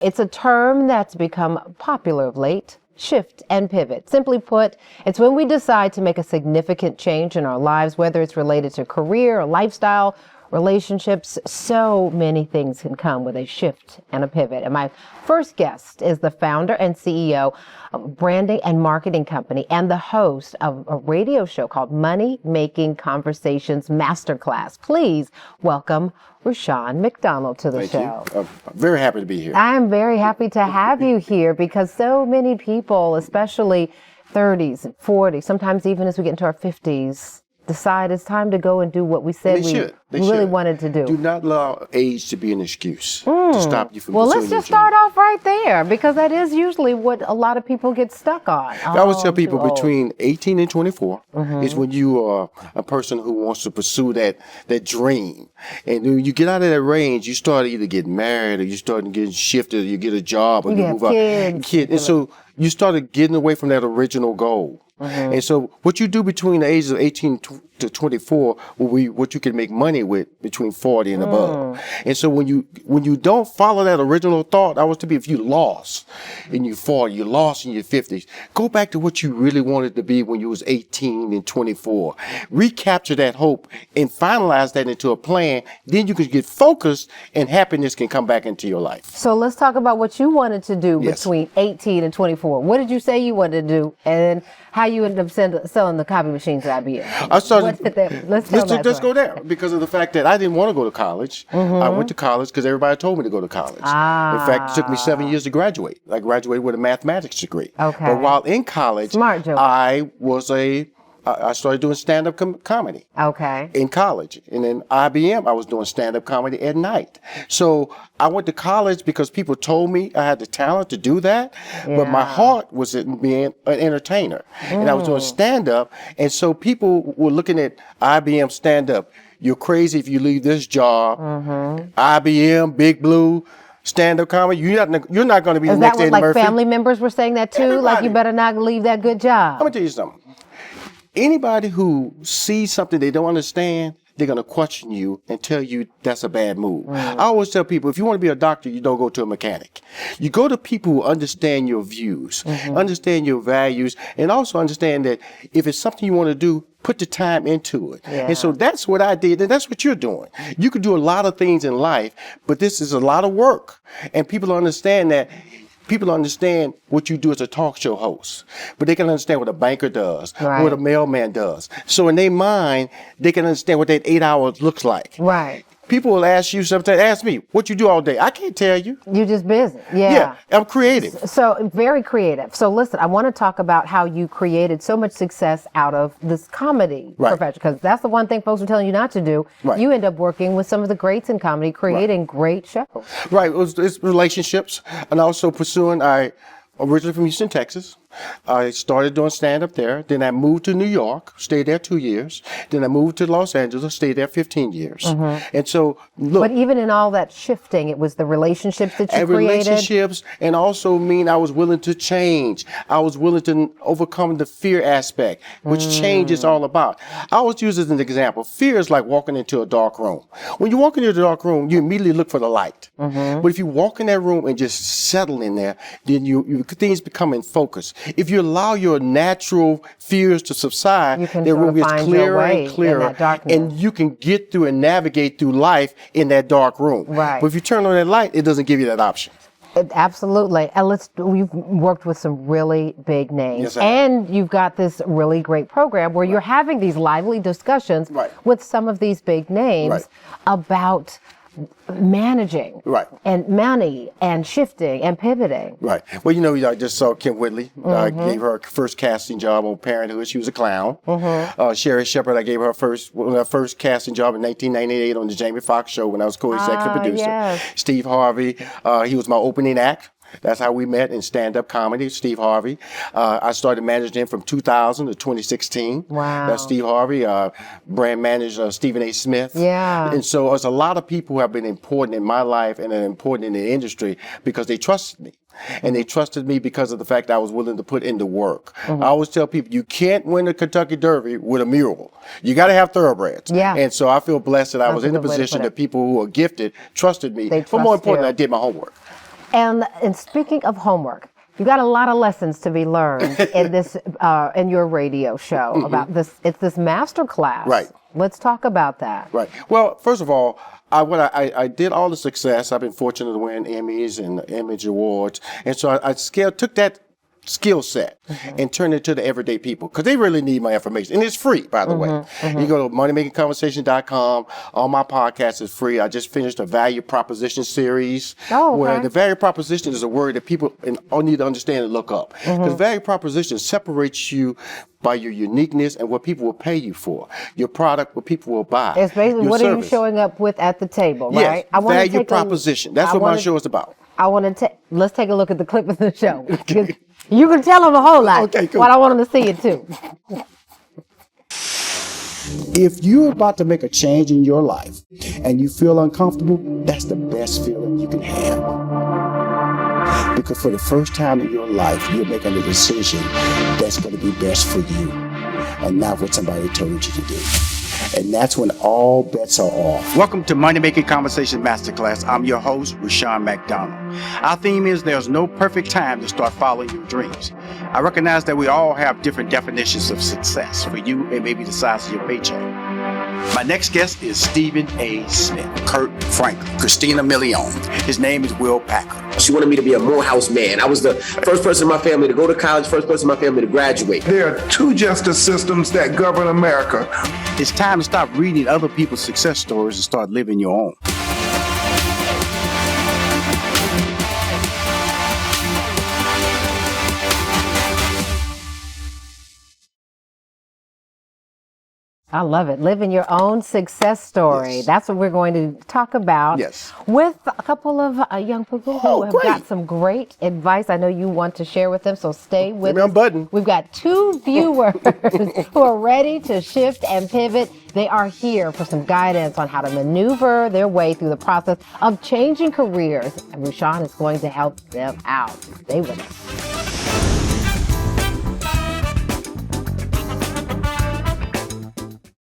It's a term that's become popular of late. Shift and pivot. Simply put, it's when we decide to make a significant change in our lives, whether it's related to career or lifestyle, relationships. So many things can come with a shift and a pivot. And my first guest is the founder and CEO of a branding and marketing company and the host of a radio show called Money Making Conversations Masterclass. Please welcome Rushion McDonald to the show. Thank you. I'm very happy to be here. I am very happy to have you here because so many people, especially 30s and 40s, sometimes even as we get into our 50s, decide it's time to go and do what we said we really wanted to do. Do not allow age to be an excuse to stop you from Well, let's just start off right there because that is usually what a lot of people get stuck on. I always tell people between 18 and 24 is when you are a person who wants to pursue that dream. And when you get out of that range, you start either getting married or you start getting shifted or you get a job or you move up. And so you started getting away from that original goal. And so what you do between the ages of 18 to 24 will be what you can make money with between 40 and above. And so when you don't follow that original thought, I was to be, if you lost in your 40, you lost in your 50s, go back to what you really wanted to be when you was 18 and 24. Recapture that hope and finalize that into a plan. Then you can get focused and happiness can come back into your life. So let's talk about what you wanted to do between 18 and 24. What did you say you wanted to do and how you ended up selling the copy machines at IBM? I started. Let's go there because of the fact that I didn't want to go to college. I went to college because everybody told me to go to college. In fact, it took me 7 years to graduate. I graduated with a mathematics degree. Okay. But while in college, I started doing stand-up comedy. Okay. In college. And in IBM, I was doing stand-up comedy at night. So I went to college because people told me I had the talent to do that. But my heart was in being an entertainer. And I was doing stand-up. And so people were looking at IBM stand-up. You're crazy if you leave this job. IBM, Big Blue, stand-up comedy, you're not going to be the next Eddie Murphy. Is that what family members were saying that too? Everybody. Like you better not leave that good job? I'm going to tell you something. Anybody who sees something they don't understand, they're going to question you and tell you that's a bad move. I always tell people, if you want to be a doctor, you don't go to a mechanic. You go to people who understand your views, understand your values, and also understand that if it's something you want to do, put the time into it. And so that's what I did, and that's what you're doing. You could do a lot of things in life, but this is a lot of work. And people understand that. People understand what you do as a talk show host, but they can understand what a banker does, what a mailman does. So in their mind, they can understand what that 8 hours looks like. Right. People will ask you sometimes, ask me, what you do all day? I can't tell you. You're just busy. Yeah, I'm creative. So very creative. So listen, I want to talk about how you created so much success out of this comedy profession, because that's the one thing folks are telling you not to do. You end up working with some of the greats in comedy, creating great shows. It's relationships and also pursuing, originally from Houston, Texas. I started doing stand-up there. Then I moved to New York, stayed there 2 years. Then I moved to Los Angeles, stayed there 15 years. And so, look. But even in all that shifting, it was the relationships that you created? Relationships, and also I was willing to change. I was willing to overcome the fear aspect, which change is all about. I always use it as an example. Fear is like walking into a dark room. When you walk into a dark room, you immediately look for the light. But if you walk in that room and just settle in there, then things become in focus. If you allow your natural fears to subside, the room gets clearer and clearer, and you can get through and navigate through life in that dark room. But if you turn on that light, it doesn't give you that option. Absolutely. And we've worked with some really big names. And you've got this really great program where you're having these lively discussions with some of these big names about managing and money and shifting and pivoting. Well, I just saw Kim Whitley. I gave her first casting job on Parenthood. She was a clown. Sherry Shepherd, I gave her first casting job in 1998 on the Jamie Foxx show when I was co-executive producer. Steve Harvey, he was my opening act. That's how we met in stand-up comedy, Steve Harvey. I started managing him from 2000 to 2016. That's Steve Harvey. Brand manager Stephen A. Smith. And so there's a lot of people who have been important in my life and are important in the industry because they trusted me. And they trusted me because of the fact that I was willing to put in the work. I always tell people, you can't win the Kentucky Derby with a mule. You got to have thoroughbreds. And so I feel blessed that I was in the position that people who are gifted trusted me. But more importantly, I did my homework. And speaking of homework, you got a lot of lessons to be learned in this in your radio show about this. It's this master class. Right. Let's talk about that. Right. Well, first of all, I did all the success. I've been fortunate to win Emmys and Image Awards, and so I took that skill set and turn it to the everyday people because they really need my information, and it's free, by the way. You go to moneymakingconversation.com. All my podcasts is free. I just finished a value proposition series where the value proposition is a word that people all need to understand and look up, because value proposition separates you by your uniqueness and what people will pay you for. Your product, what people will buy. It's basically your what service. are you showing up with at the table, right? Yes, value proposition. That's what my show is about. Let's take a look at the clip of the show. You can tell them a whole lot. Okay, cool. But I want them to see it too. If you're about to make a change in your life and you feel uncomfortable, that's the best feeling you can have. Because for the first time in your life, you're making a decision that's going to be best for you and not what somebody told you to do. And that's when all bets are off. Welcome to Money Making Conversation Masterclass. I'm your host, Rushion McDonald. Our theme is there's no perfect time to start following your dreams. I recognize that we all have different definitions of success. For you, it may be the size of your paycheck. My next guest is Stephen A. Smith, Kurt Franklin, Christina Milian. His name is Will Packer. She wanted me to be a Morehouse man. I was the first person in my family to go to college, first person in my family to graduate. There are two justice systems that govern America. It's time to stop reading other people's success stories and start living your own. I love it. Living your own success story. Yes. That's what we're going to talk about with a couple of young people who have got some great advice. I know you want to share with them, so stay with us. We've got 2 viewers who are ready to shift and pivot. They are here for some guidance on how to maneuver their way through the process of changing careers. And Rushion is going to help them out. Stay with us.